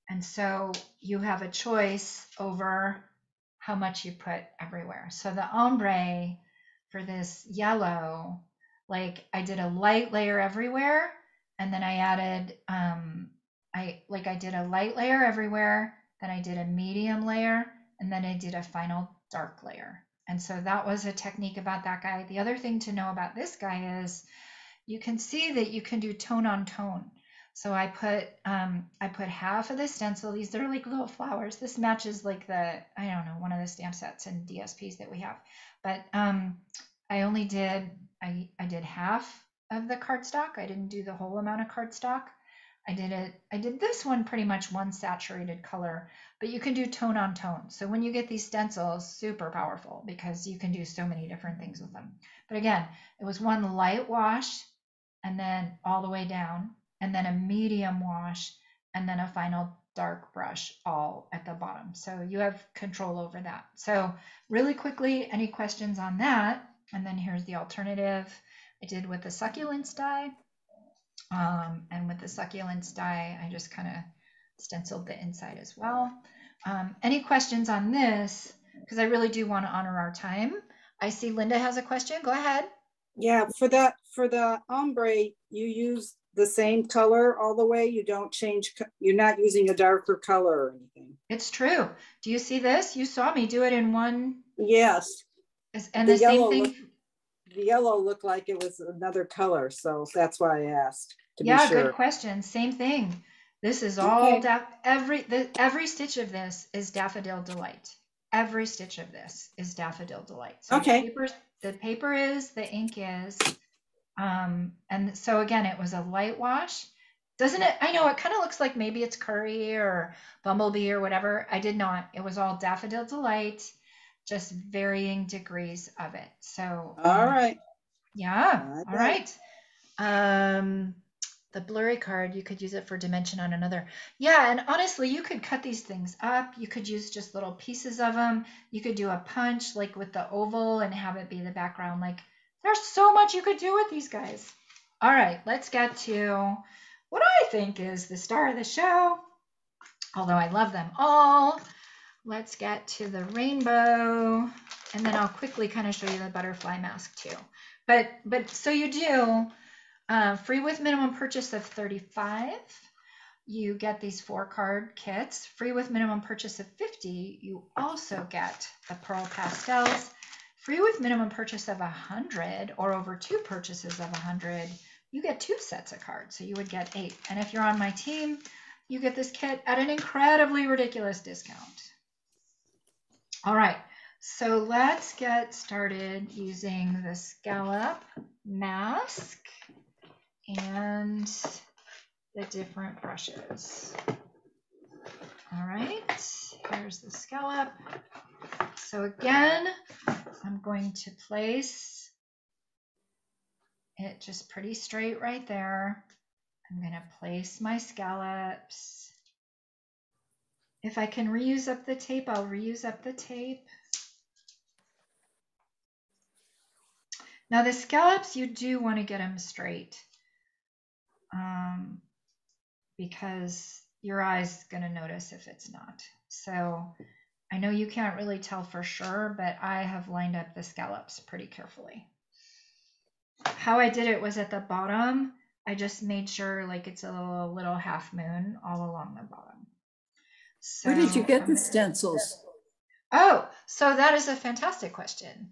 A: And so you have a choice over how much you put everywhere. So the ombre for this yellow, like I did a light layer everywhere, and then I added, I did a light layer everywhere, then I did a medium layer, and then I did a final dark layer. And so that was a technique about that guy. The other thing to know about this guy is you can see that you can do tone on tone. So I put half of the stencil. These are like little flowers. This matches like one of the stamp sets and DSPs that we have. But I did half of the cardstock. I didn't do the whole amount of cardstock. I did this one pretty much one saturated color, but you can do tone on tone. So when you get these stencils, super powerful because you can do so many different things with them. But again, it was one light wash and then all the way down, and then a medium wash, and then a final dark brush all at the bottom. So you have control over that. So really quickly, any questions on that? And then here's the alternative I did with the succulents die. And with the succulents die, I just kind of stenciled the inside as well. Any questions on this? Because I really do want to honor our time. I see Linda has a question. Go ahead.
B: Yeah, for the ombre, you use the same color all the way. You don't change. You're not using a darker color or anything.
A: It's true. Do you see this? You saw me do it in one.
B: Yes.
A: And the same thing.
B: The yellow looked like it was another color, so that's why I asked.
A: Yeah, good question. Same thing. This is all every stitch of this is Daffodil Delight. Every stitch of this is Daffodil Delight. So
B: okay.
A: The paper is, the ink is, and so again, it was a light wash. Doesn't it? I know it kind of looks like maybe it's curry or bumblebee or whatever. I did not. It was all Daffodil Delight, just varying degrees of it. So
B: all right.
A: Yeah. All right. the blurry card, you could use it for dimension on another. Yeah, and honestly, you could cut these things up. You could use just little pieces of them. You could do a punch like with the oval and have it be the background. Like, there's so much you could do with these guys. All right, let's get to what I think is the star of the show, although I love them all. Let's get to the rainbow, and then I'll quickly kind of show you the butterfly mask too. But so you do free with minimum purchase of $35. You get these 4-card kits. Free with minimum purchase of $50. You also get the pearl pastels. Free with minimum purchase of $100 or over 2 purchases of $100. You get 2 sets of cards, so you would get 8. And if you're on my team, you get this kit at an incredibly ridiculous discount. All right, so let's get started using the Scallop Mask and the different brushes. All right, here's the scallop. So again, I'm going to place it just pretty straight right there. I'm going to place my scallops. If I can reuse up the tape, I'll reuse up the tape. Now the scallops, you do want to get them straight because your eye's going to notice if it's not. So I know you can't really tell for sure, but I have lined up the scallops pretty carefully. How I did it was at the bottom, I just made sure like it's a little half moon all along the bottom. So,
D: where did you get the stencils?
A: Oh, so that is a fantastic question.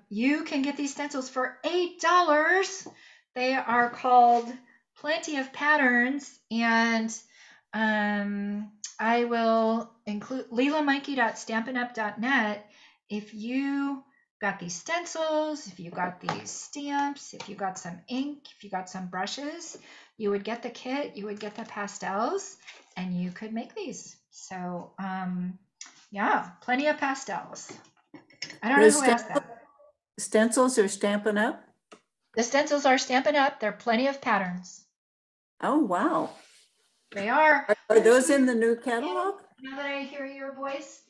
A: You can get these stencils for $8. They are called Plenty of Patterns, and I will include leelamikey.stampinup.net. If you got these stencils, if you got these stamps, if you got some ink, if you got some brushes, you would get the kit, you would get the pastels, and you could make these. So yeah, plenty of pastels. I don't know who asked that.
D: Stencils are Stampin' Up?
A: The stencils are Stampin' Up. They're Plenty of Patterns.
D: Oh, wow.
A: They are.
D: Are those in the new catalog?
A: Now that I hear your voice,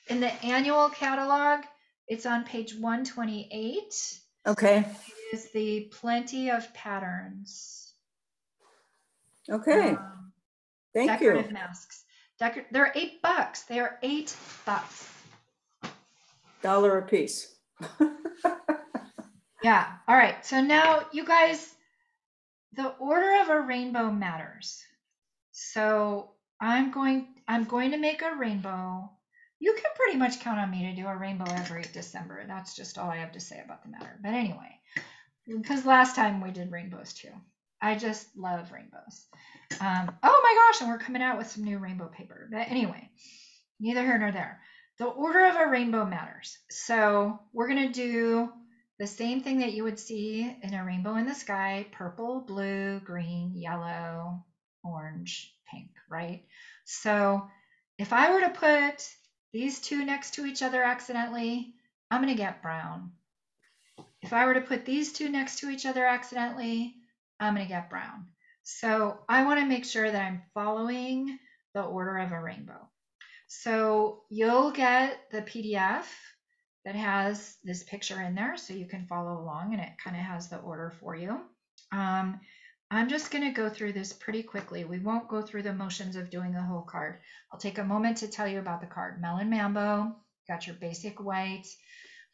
A: in the annual catalog, it's on page 128.
D: Okay.
A: It is the Plenty of Patterns.
D: Okay. Thank you.
A: Decorative masks. They're $8. They are $8.
D: $1 a piece.
A: Yeah. All right. So now you guys, the order of a rainbow matters. So I'm going to make a rainbow. You can pretty much count on me to do a rainbow every December. That's just all I have to say about the matter. But anyway, because last time we did rainbows too. I just love rainbows. Oh my gosh, and we're coming out with some new rainbow paper. But anyway, neither here nor there. The order of a rainbow matters. So we're going to do the same thing that you would see in a rainbow in the sky: purple, blue, green, yellow, orange, pink, right? So if I were to put these two next to each other accidentally, I'm going to get brown. If I were to put these two next to each other accidentally, I'm going to get brown. So I want to make sure that I'm following the order of a rainbow. So you'll get the PDF that has this picture in there so you can follow along, and it kind of has the order for you. I'm just going to go through this pretty quickly. We won't go through the motions of doing the whole card. I'll take a moment to tell you about the card. Melon Mambo, got your basic white,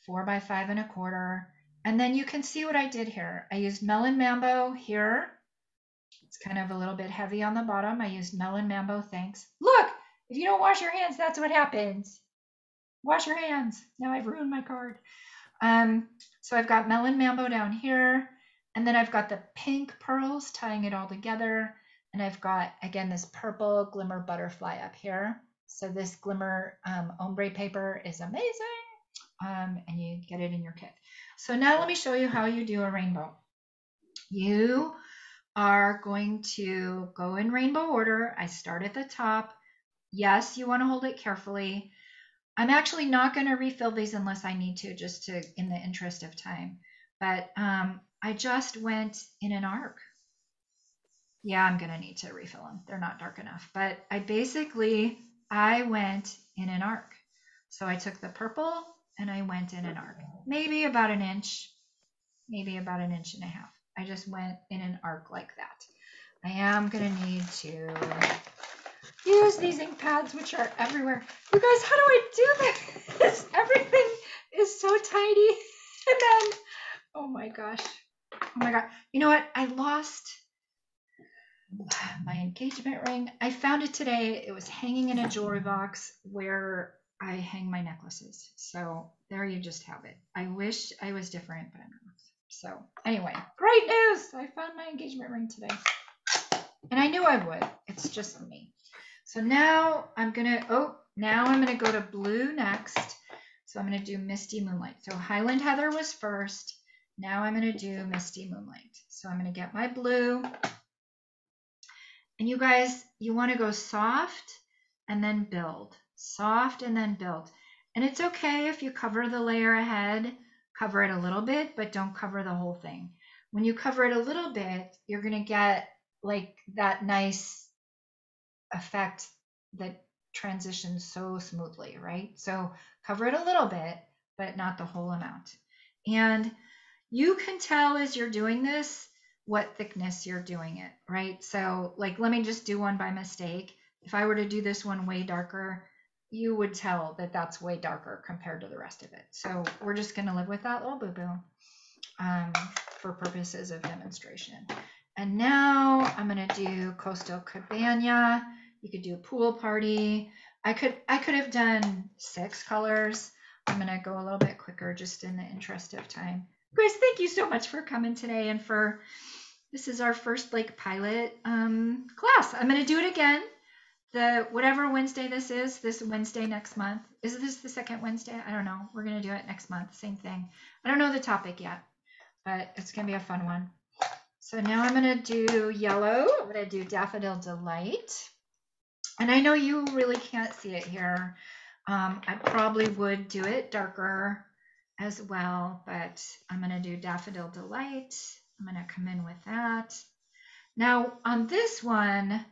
A: 4 by 5 1/4. And then you can see what I did here. I used Melon Mambo here. It's kind of a little bit heavy on the bottom. I used Melon Mambo, thanks. Look, if you don't wash your hands, that's what happens. Wash your hands. Now I've ruined my card. So I've got Melon Mambo down here. And then I've got the pink pearls tying it all together. And I've got, again, this purple glimmer butterfly up here. So this glimmer ombre paper is amazing. And you get it in your kit. So now let me show you how you do a rainbow. You are going to go in rainbow order. I start at the top. Yes, you want to hold it carefully. I'm actually not going to refill these unless I need to, just to in the interest of time. But I just went in an arc. Yeah, I'm gonna need to refill them. They're not dark enough. But I went in an arc. So I took the purple and I went in an arc. Maybe about an inch, maybe about an inch and a half. I just went in an arc like that. I am gonna need to use these ink pads, which are everywhere. You guys, how do I do this? Everything is so tiny. And then, oh my gosh. Oh my God. You know what? I lost my engagement ring. I found it today. It was hanging in a jewelry box where I hang my necklaces. So there you just have it. I wish I was different, but I'm not. So anyway, great news. I found my engagement ring today. And I knew I would. It's just me. So now I'm gonna go to blue next. So I'm gonna do Misty Moonlight. So Highland Heather was first. Now I'm gonna do Misty Moonlight. So I'm gonna get my blue. And you guys, you wanna go soft and then build. Soft and then build. And it's okay if you cover the layer ahead, cover it a little bit, but don't cover the whole thing. When you cover it a little bit, you're gonna get like that nice effect that transitions so smoothly, right? So cover it a little bit, but not the whole amount. And you can tell as you're doing this what thickness you're doing it, right? So like, let me just do one by mistake. If I were to do this one way darker, you would tell that that's way darker compared to the rest of it. So we're just gonna live with that little boo-boo for purposes of demonstration. And now I'm gonna do Coastal Cabana. You could do a pool party. I could have done 6 colors. I'm gonna go a little bit quicker just in the interest of time. Guys, thank you so much for coming today and this is our first like pilot class. I'm gonna do it again. Whatever Wednesday this Wednesday next month. Is this the second Wednesday? I don't know. We're gonna do it next month, same thing. I don't know the topic yet, but it's gonna be a fun one. So now I'm gonna do yellow. I'm gonna do Daffodil Delight. And I know you really can't see it here. I probably would do it darker as well, but I'm gonna do Daffodil Delight. I'm gonna come in with that. Now on this one,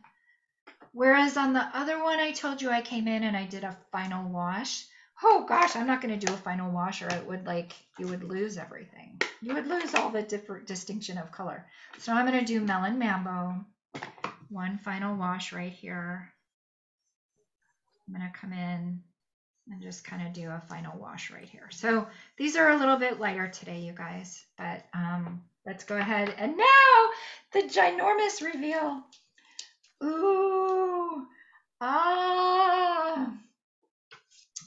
A: whereas on the other one, I told you I came in and I did a final wash. Oh gosh, I'm not gonna do a final wash or it would you would lose everything. You would lose all the different distinction of color. So I'm gonna do Melon Mambo. One final wash right here. I'm gonna come in and just kind of do a final wash right here. So these are a little bit lighter today, you guys, but let's go ahead. And now the ginormous reveal. Ooh, ah.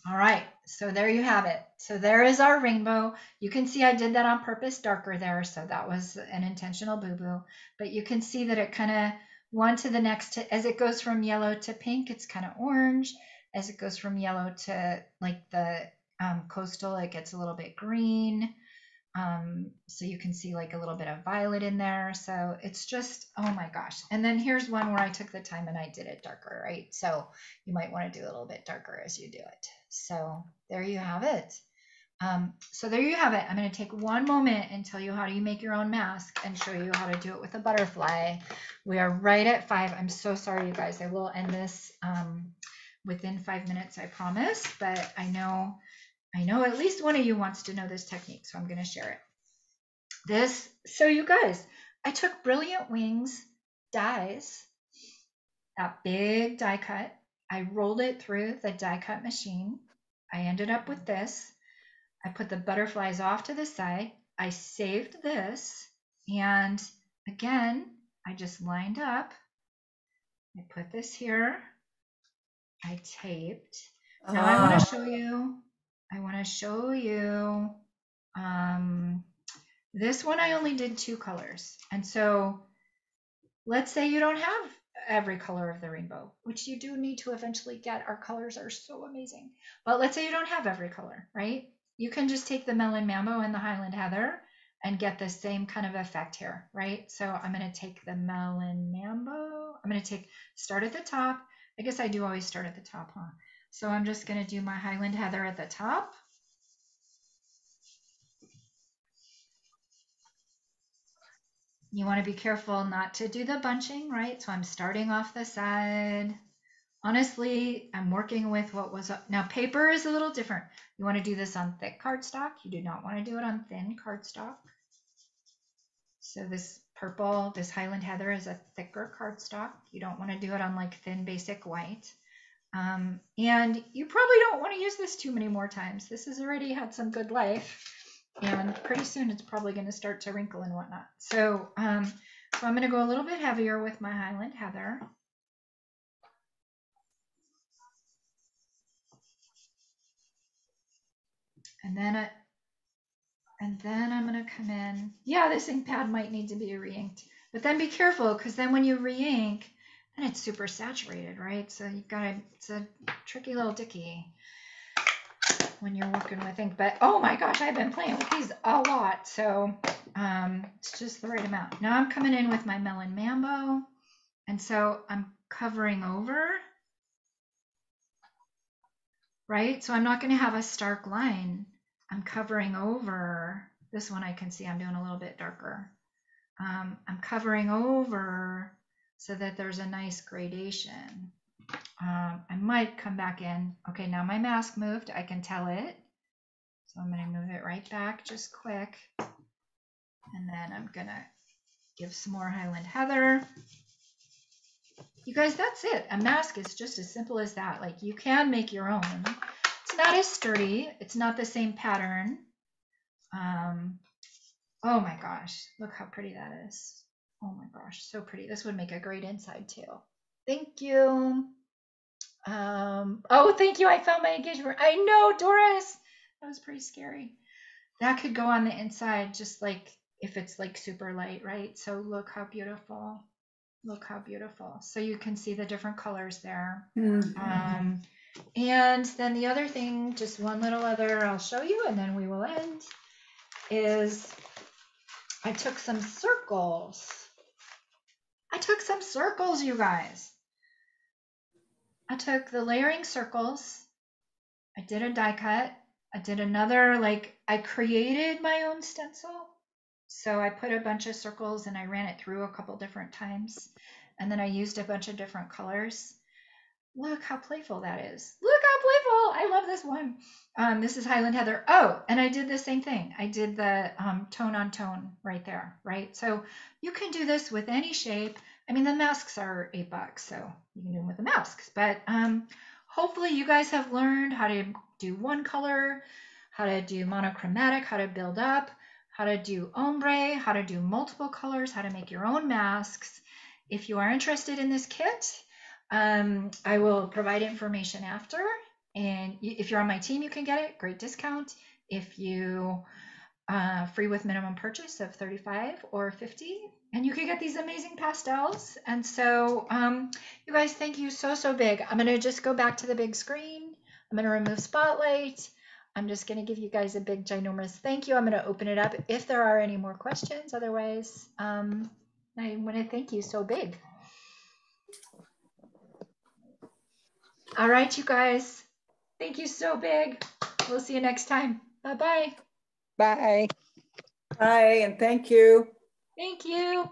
A: All right, so there you have it. So there is our rainbow. You can see I did that on purpose darker there, so that was an intentional boo-boo. But you can see that it kind of one to the next, as it goes from yellow to pink, it's kind of orange. As it goes from yellow to like the coastal, it gets a little bit green. So you can see like a little bit of violet in there. So it's just, oh my gosh. And then here's one where I took the time and I did it darker, right? So you might want to do a little bit darker as you do it. So there you have it. So there you have it. I'm going to take one moment and tell you how do you make your own mask and show you how to do it with a butterfly. We are right at 5. I'm so sorry, you guys. I will end this within 5 minutes, I promise. But I know at least one of you wants to know this technique, so I'm going to share it. So you guys, I took Brilliant Wings dies, that big die cut. I rolled it through the die cut machine. I ended up with this. I put the butterflies off to the side. I saved this. And again, I just lined up. I put this here. I taped. Now I want to show you. This one I only did 2 colors. And so let's say you don't have every color of the rainbow, which you do need to eventually get. Our colors are so amazing. But let's say you don't have every color, right? You can just take the Melon Mambo and the Highland Heather and get the same kind of effect here, right? So I'm going to take the Melon Mambo. I'm going to start at the top. I guess I do always start at the top, huh? So I'm just going to do my Highland Heather at the top. You want to be careful not to do the bunching, right? So I'm starting off the side. Honestly, I'm working with what was up. Now paper is a little different. You want to do this on thick cardstock. You do not want to do it on thin cardstock. So this purple, this Highland Heather is a thicker cardstock. You don't want to do it on like thin basic white. And you probably don't want to use this too many more times. This has already had some good life. And pretty soon it's probably going to start to wrinkle and whatnot. So, so I'm going to go a little bit heavier with my Highland Heather. And then I'm going to come in. Yeah, this ink pad might need to be re-inked. But then be careful, because then when you re-ink, then it's super saturated, right? So you've got to, it's a tricky little dicky when you're working with ink. But oh my gosh, I've been playing with these a lot. So it's just the right amount. Now I'm coming in with my Melon Mambo. And so I'm covering over, right? So I'm not going to have a stark line. I'm covering over. This one I can see I'm doing a little bit darker. I'm covering over so that there's a nice gradation. I might come back in. Okay, now my mask moved. I can tell it. So I'm going to move it right back just quick. And then I'm going to give some more Highland Heather. You guys, that's it. A mask is just as simple as that. Like, you can make your own. It's not as sturdy. It's not the same pattern. Oh my gosh, look how pretty that is. Oh my gosh, so pretty. This would make a great inside too. Thank you. Oh, thank you. I found my engagement. I know, Doris. That was pretty scary. That could go on the inside, just like if it's like super light, right? So look how beautiful. Look how beautiful. So you can see the different colors there. Mm-hmm. And then the other thing, just one little other I'll show you and then we will end, is I took some circles. You guys. I took the layering circles. I did a die cut. I did another, like, I created my own stencil. So I put a bunch of circles and I ran it through a couple different times. And then I used a bunch of different colors. Look how playful that is. Look how playful. I love this one. This is Highland Heather. Oh, and I did the same thing. I did the tone on tone right there, right? So you can do this with any shape. I mean, the masks are $8, so you can do them with the masks. But hopefully you guys have learned how to do one color, how to do monochromatic, how to build up, how to do ombre, how to do multiple colors, how to make your own masks. If you are interested in this kit, I will provide information after, and if you're on my team, you can get it, great discount. If you free with minimum purchase of $35 or $50, and you can get these amazing pastels. And so you guys, thank you so big. I'm going to just go back to the big screen. I'm going to remove spotlight. I'm just going to give you guys a big ginormous thank you. I'm going to open it up if there are any more questions. Otherwise, I want to thank you so big. All right, you guys. Thank you so big. We'll see you next time. Bye-bye.
C: Bye.
D: Bye, and thank you.
A: Thank you.